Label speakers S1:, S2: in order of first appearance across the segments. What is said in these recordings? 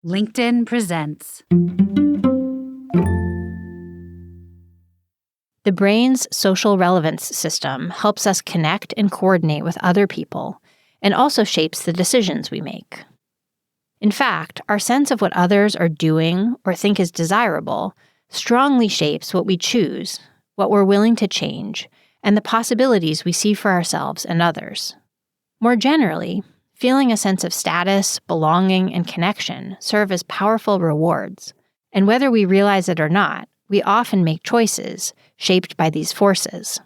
S1: LinkedIn presents.
S2: The brain's social relevance system helps us connect and coordinate with other people and also shapes the decisions we make. In fact, our sense of what others are doing or think is desirable strongly shapes what we choose, what we're willing to change, and the possibilities we see for ourselves and others. More generally, feeling a sense of status, belonging, and connection serve as powerful rewards, and whether we realize it or not, we often make choices shaped by these forces.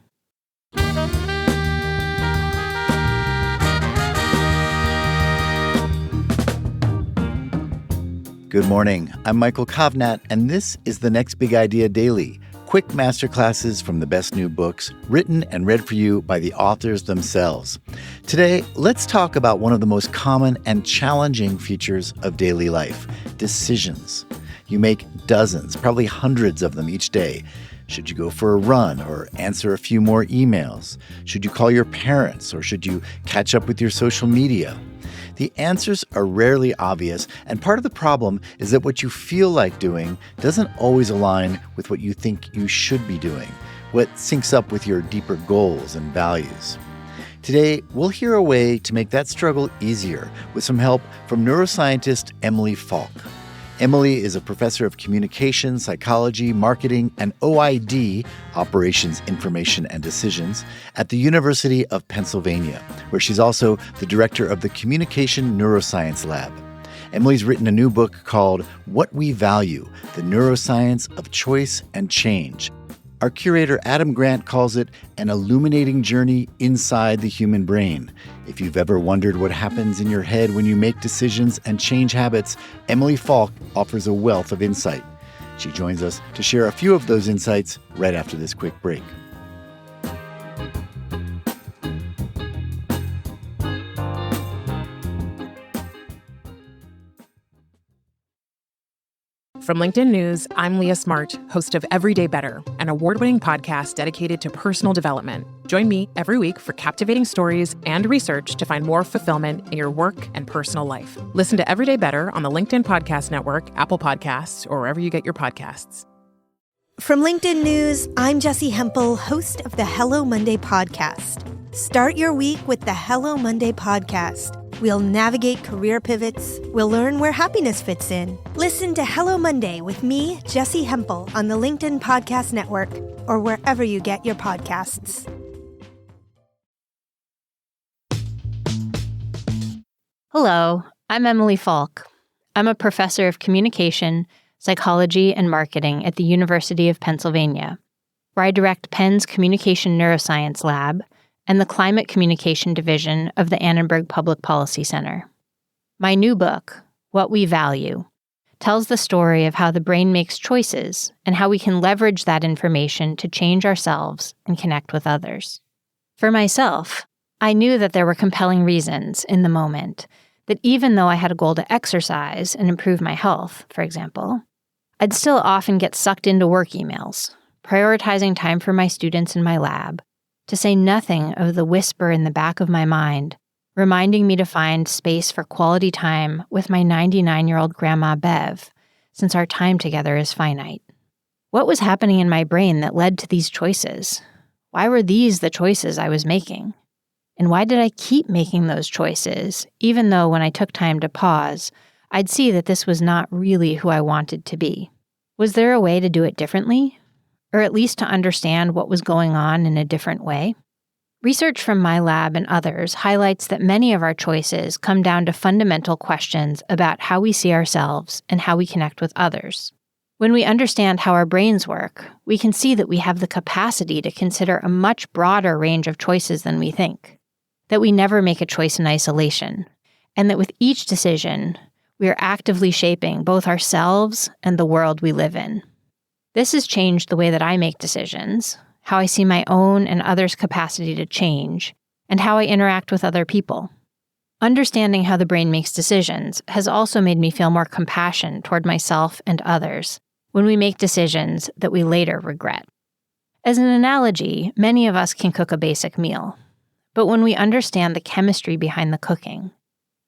S3: Good morning. I'm Michael Kovnat, and this is the Next Big Idea Daily, quick masterclasses from the best new books, written and read for you by the authors themselves. Today, let's talk about one of the most common and challenging features of daily life, decisions. You make dozens, probably hundreds of them each day. Should you go for a run or answer a few more emails? Should you call your parents or should you catch up with your social media? The answers are rarely obvious, and part of the problem is that what you feel like doing doesn't always align with what you think you should be doing, what syncs up with your deeper goals and values. Today, we'll hear a way to make that struggle easier with some help from neuroscientist Emily Falk. Emily is a professor of communication, psychology, marketing, and OID, Operations, Information, and Decisions, at the University of Pennsylvania, where she's also the director of the Communication Neuroscience Lab. Emily's written a new book called What We Value, The Neuroscience of Choice and Change. Our curator, Adam Grant, calls it an illuminating journey inside the human brain. If you've ever wondered what happens in your head when you make decisions and change habits, Emily Falk offers a wealth of insight. She joins us to share a few of those insights right after this quick break.
S4: From LinkedIn News, I'm Leah Smart, host of Everyday Better, an award-winning podcast dedicated to personal development. Join me every week for captivating stories and research to find more fulfillment in your work and personal life. Listen to Everyday Better on the LinkedIn Podcast Network, Apple Podcasts, or wherever you get your podcasts.
S5: From LinkedIn News, I'm Jessie Hempel, host of the Hello Monday podcast. Start your week with the Hello Monday podcast. We'll navigate career pivots. We'll learn where happiness fits in. Listen to Hello Monday with me, Jessie Hempel, on the LinkedIn Podcast Network or wherever you get your podcasts.
S2: Hello, I'm Emily Falk. I'm a professor of communication, psychology, and marketing at the University of Pennsylvania, where I direct Penn's Communication Neuroscience Lab and the Climate Communication Division of the Annenberg Public Policy Center. My new book, What We Value, tells the story of how the brain makes choices and how we can leverage that information to change ourselves and connect with others. For myself, I knew that there were compelling reasons in the moment that even though I had a goal to exercise and improve my health, for example, I'd still often get sucked into work emails, prioritizing time for my students in my lab, to say nothing of the whisper in the back of my mind, reminding me to find space for quality time with my 99-year-old grandma Bev, since our time together is finite. What was happening in my brain that led to these choices? Why were these the choices I was making? And why did I keep making those choices, even though when I took time to pause, I'd see that this was not really who I wanted to be? Was there a way to do it differently? Or at least to understand what was going on in a different way? Research from my lab and others highlights that many of our choices come down to fundamental questions about how we see ourselves and how we connect with others. When we understand how our brains work, we can see that we have the capacity to consider a much broader range of choices than we think, that we never make a choice in isolation, and that with each decision, we are actively shaping both ourselves and the world we live in. This has changed the way that I make decisions, how I see my own and others' capacity to change, and how I interact with other people. Understanding how the brain makes decisions has also made me feel more compassion toward myself and others when we make decisions that we later regret. As an analogy, many of us can cook a basic meal, but when we understand the chemistry behind the cooking,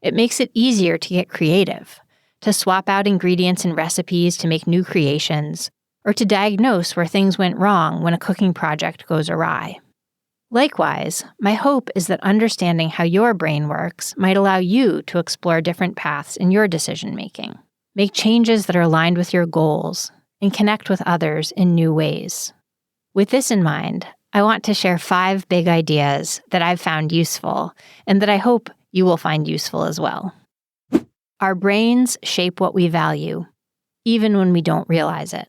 S2: it makes it easier to get creative, to swap out ingredients in recipes to make new creations, or to diagnose where things went wrong when a cooking project goes awry. Likewise, my hope is that understanding how your brain works might allow you to explore different paths in your decision-making, make changes that are aligned with your goals, and connect with others in new ways. With this in mind, I want to share 5 big ideas that I've found useful and that I hope you will find useful as well. Our brains shape what we value, even when we don't realize it.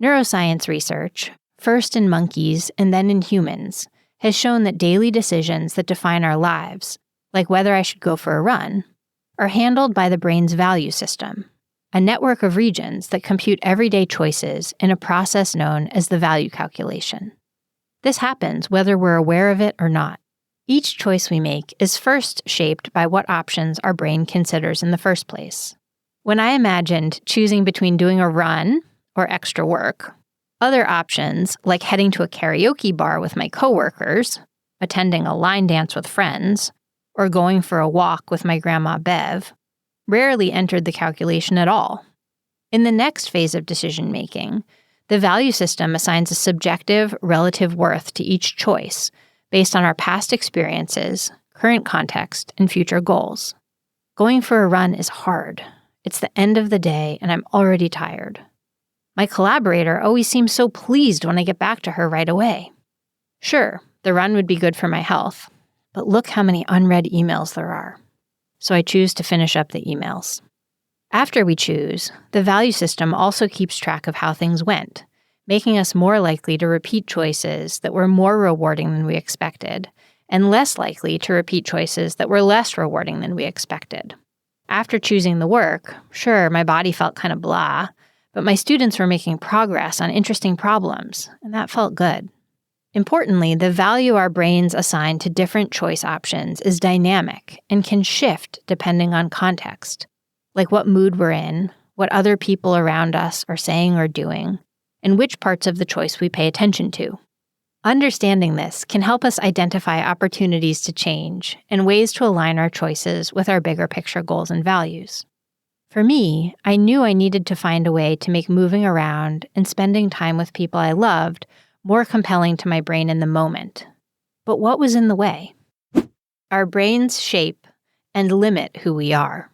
S2: Neuroscience research, first in monkeys and then in humans, has shown that daily decisions that define our lives, like whether I should go for a run, are handled by the brain's value system, a network of regions that compute everyday choices in a process known as the value calculation. This happens whether we're aware of it or not. Each choice we make is first shaped by what options our brain considers in the first place. When I imagined choosing between doing a run or extra work, other options, like heading to a karaoke bar with my coworkers, attending a line dance with friends, or going for a walk with my grandma Bev, rarely entered the calculation at all. In the next phase of decision-making, the value system assigns a subjective relative worth to each choice based on our past experiences, current context, and future goals. Going for a run is hard. It's the end of the day, and I'm already tired. My collaborator always seems so pleased when I get back to her right away. Sure, the run would be good for my health, but look how many unread emails there are. So I choose to finish up the emails. After we choose, the value system also keeps track of how things went, making us more likely to repeat choices that were more rewarding than we expected, and less likely to repeat choices that were less rewarding than we expected. After choosing the work, sure, my body felt kind of blah, but my students were making progress on interesting problems, and that felt good. Importantly, the value our brains assign to different choice options is dynamic and can shift depending on context, like what mood we're in, what other people around us are saying or doing, and which parts of the choice we pay attention to. Understanding this can help us identify opportunities to change and ways to align our choices with our bigger picture goals and values. For me, I knew I needed to find a way to make moving around and spending time with people I loved more compelling to my brain in the moment. But what was in the way? Our brains shape and limit who we are.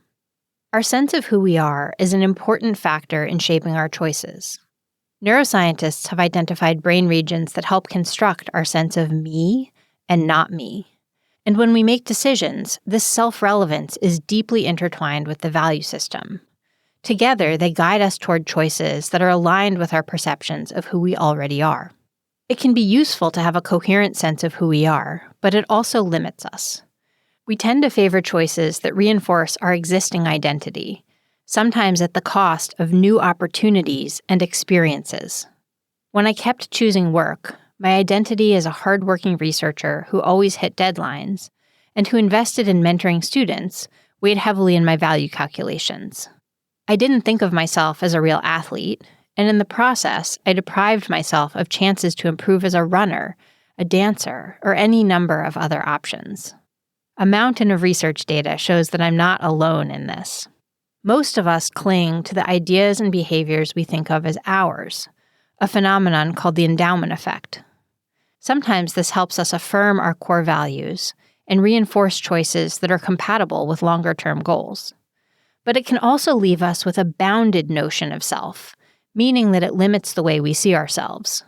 S2: Our sense of who we are is an important factor in shaping our choices. Neuroscientists have identified brain regions that help construct our sense of me and not me. And when we make decisions, this self-relevance is deeply intertwined with the value system. Together, they guide us toward choices that are aligned with our perceptions of who we already are. It can be useful to have a coherent sense of who we are, but it also limits us. We tend to favor choices that reinforce our existing identity, sometimes at the cost of new opportunities and experiences. When I kept choosing work, my identity as a hardworking researcher who always hit deadlines and who invested in mentoring students weighed heavily in my value calculations. I didn't think of myself as a real athlete, and in the process, I deprived myself of chances to improve as a runner, a dancer, or any number of other options. A mountain of research data shows that I'm not alone in this. Most of us cling to the ideas and behaviors we think of as ours, a phenomenon called the endowment effect. Sometimes this helps us affirm our core values and reinforce choices that are compatible with longer-term goals. But it can also leave us with a bounded notion of self, meaning that it limits the way we see ourselves.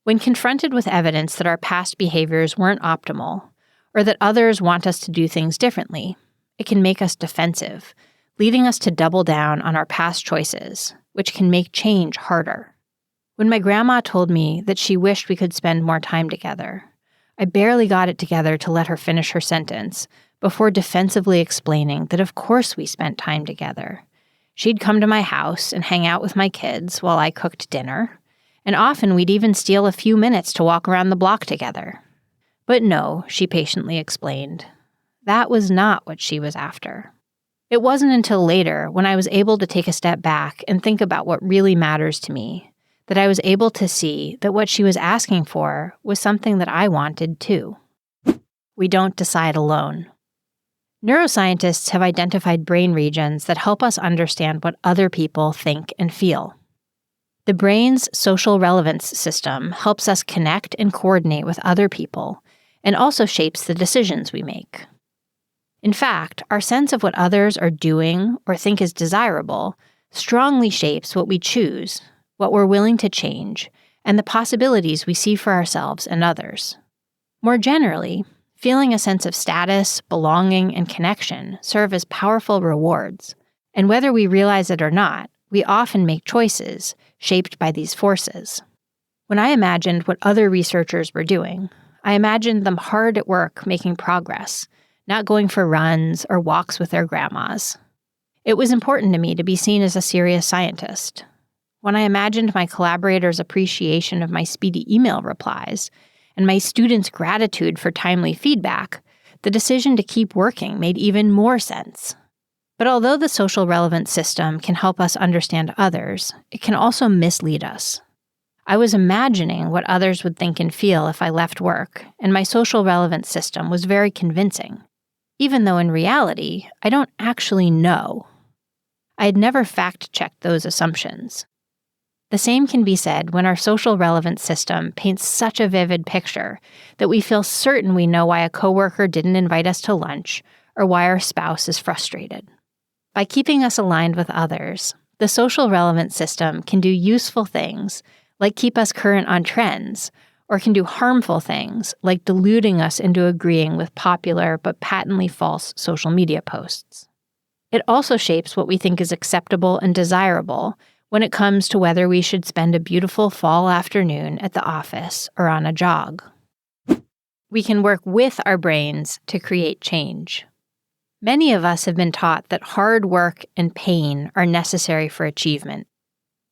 S2: When confronted with evidence that our past behaviors weren't optimal, or that others want us to do things differently, it can make us defensive, leading us to double down on our past choices, which can make change harder. When my grandma told me that she wished we could spend more time together, I barely got it together to let her finish her sentence before defensively explaining that of course we spent time together. She'd come to my house and hang out with my kids while I cooked dinner, and often we'd even steal a few minutes to walk around the block together. But no, she patiently explained, that was not what she was after. It wasn't until later, when I was able to take a step back and think about what really matters to me, that I was able to see that what she was asking for was something that I wanted too. We don't decide alone. Neuroscientists have identified brain regions that help us understand what other people think and feel. The brain's social relevance system helps us connect and coordinate with other people and also shapes the decisions we make. In fact, our sense of what others are doing or think is desirable strongly shapes what we choose, what we're willing to change, and the possibilities we see for ourselves and others. More generally, feeling a sense of status, belonging, and connection serve as powerful rewards, and whether we realize it or not, we often make choices shaped by these forces. When I imagined what other researchers were doing, I imagined them hard at work making progress, not going for runs or walks with their grandmas. It was important to me to be seen as a serious scientist. When I imagined my collaborators' appreciation of my speedy email replies and my students' gratitude for timely feedback, the decision to keep working made even more sense. But although the social relevance system can help us understand others, it can also mislead us. I was imagining what others would think and feel if I left work, and my social relevance system was very convincing, even though in reality, I don't actually know. I had never fact-checked those assumptions. The same can be said when our social relevance system paints such a vivid picture that we feel certain we know why a coworker didn't invite us to lunch or why our spouse is frustrated. By keeping us aligned with others, the social relevance system can do useful things like keep us current on trends, or can do harmful things like deluding us into agreeing with popular but patently false social media posts. It also shapes what we think is acceptable and desirable when it comes to whether we should spend a beautiful fall afternoon at the office or on a jog. We can work with our brains to create change. Many of us have been taught that hard work and pain are necessary for achievement.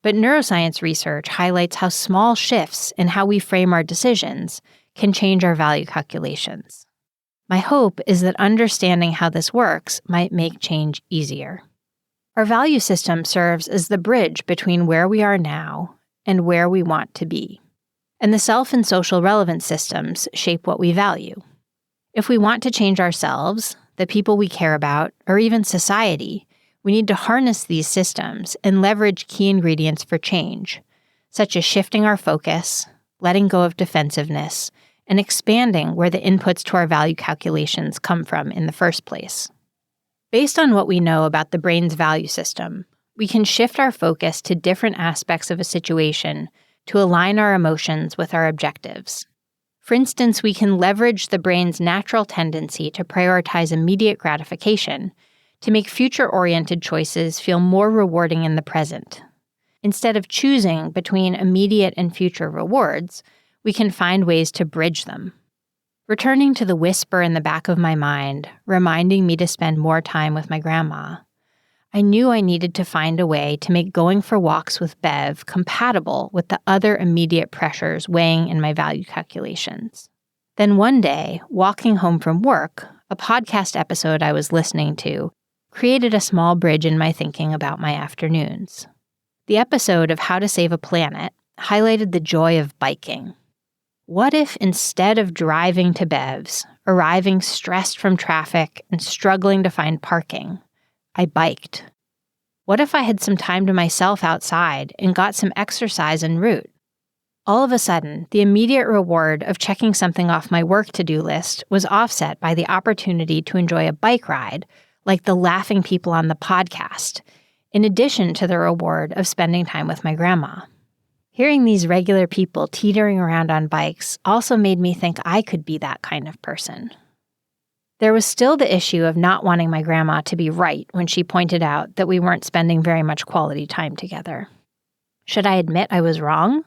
S2: But neuroscience research highlights how small shifts in how we frame our decisions can change our value calculations. My hope is that understanding how this works might make change easier. Our value system serves as the bridge between where we are now and where we want to be. And the self and social relevance systems shape what we value. If we want to change ourselves, the people we care about, or even society, we need to harness these systems and leverage key ingredients for change, such as shifting our focus, letting go of defensiveness, and expanding where the inputs to our value calculations come from in the first place. Based on what we know about the brain's value system, we can shift our focus to different aspects of a situation to align our emotions with our objectives. For instance, we can leverage the brain's natural tendency to prioritize immediate gratification to make future-oriented choices feel more rewarding in the present. Instead of choosing between immediate and future rewards, we can find ways to bridge them. Returning to the whisper in the back of my mind, reminding me to spend more time with my grandma, I knew I needed to find a way to make going for walks with Bev compatible with the other immediate pressures weighing in my value calculations. Then one day, walking home from work, a podcast episode I was listening to created a small bridge in my thinking about my afternoons. The episode of How to Save a Planet highlighted the joy of biking. What if instead of driving to Bev's, arriving stressed from traffic and struggling to find parking, I biked? What if I had some time to myself outside and got some exercise en route? All of a sudden, the immediate reward of checking something off my work to-do list was offset by the opportunity to enjoy a bike ride, like the laughing people on the podcast, in addition to the reward of spending time with my grandma. Hearing these regular people teetering around on bikes also made me think I could be that kind of person. There was still the issue of not wanting my grandma to be right when she pointed out that we weren't spending very much quality time together. Should I admit I was wrong?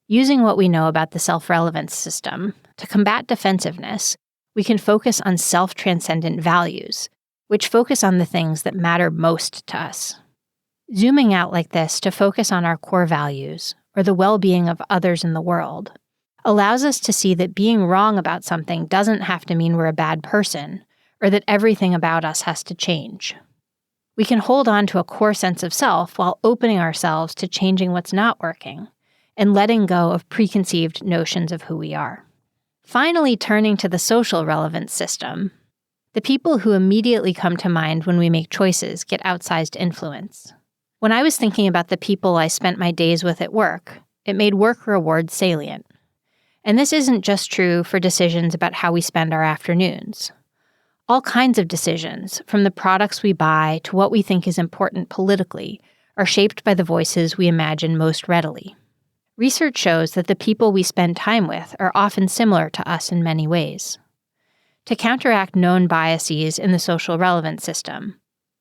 S2: Using what we know about the self-relevance system, to combat defensiveness, we can focus on self-transcendent values, which focus on the things that matter most to us. Zooming out like this to focus on our core values, or the well-being of others in the world, allows us to see that being wrong about something doesn't have to mean we're a bad person, or that everything about us has to change. We can hold on to a core sense of self while opening ourselves to changing what's not working, and letting go of preconceived notions of who we are. Finally, turning to the social relevance system, The people who immediately come to mind when we make choices get outsized influence. When I was thinking about the people I spent my days with at work, it made work rewards salient. And this isn't just true for decisions about how we spend our afternoons. All kinds of decisions, from the products we buy to what we think is important politically, are shaped by the voices we imagine most readily. Research shows that the people we spend time with are often similar to us in many ways. To counteract known biases in the social relevance system,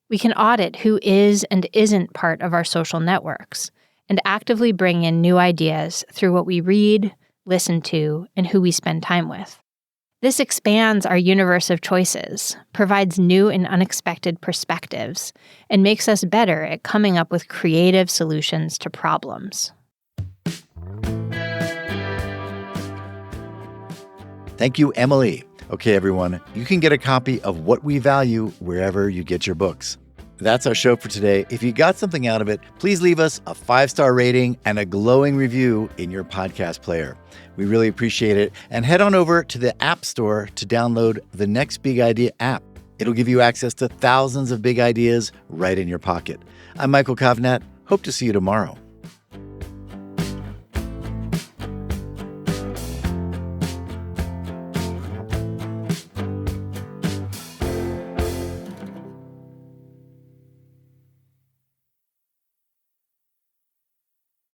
S2: we can audit who is and isn't part of our social networks and actively bring in new ideas through what we read, listen to, and who we spend time with. This expands our universe of choices, provides new and unexpected perspectives, and makes us better at coming up with creative solutions to problems.
S3: Thank you, Emily. Okay, everyone, you can get a copy of What We Value wherever you get your books. That's our show for today. If you got something out of it, please leave us a 5-star rating and a glowing review in your podcast player. We really appreciate it. And head on over to the App Store to download the Next Big Idea app. It'll give you access to thousands of big ideas right in your pocket. I'm Michael Kovnat. Hope to see you tomorrow.